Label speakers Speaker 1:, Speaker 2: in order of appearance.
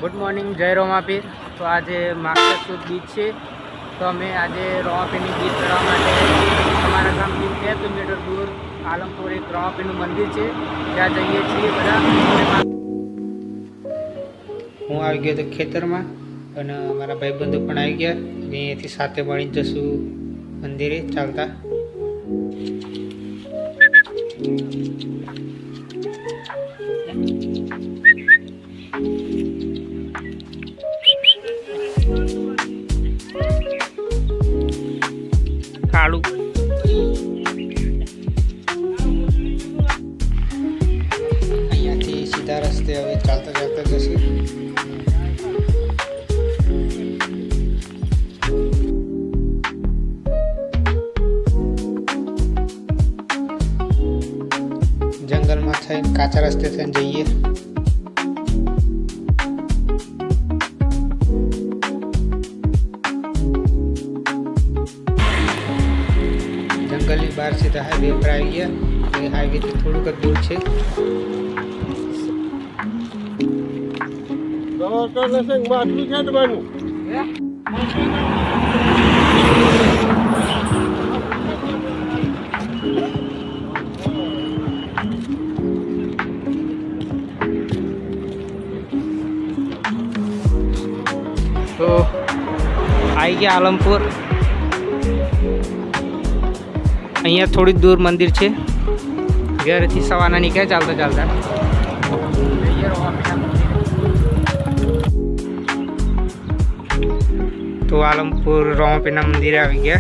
Speaker 1: Good morning जय रोमापीर। तो आज मागचा सुद बीच है तो अमे आज रोमापीर बीच चढ़वा अमरा गाम 2 किलोमीटर दूर आलमपुर एक रोमापीर मंदिर है त्या जाइए छे बधा। हूँ आ गया तो खेतर में अने अमरा भाईबंधो पण आई गया अहींथी साथे मळीने जशुं मंदिरे चालता। कालू अहींयाथी सीधा रस्ते हवे चालता चालता जशुं। जंगल में थईने काचा रस्ते थईने जईए। जंगल बार सीधा हाईवे पर आई गया। हाईवे थी थोड़ुंक दूर है। तो आई गया आलमपुर। अहींया थोड़ी दूर मंदिर है। घर थी सवाना निकले चालता चालता। तो आलमपुर रोमापीर मंदिर आ गया।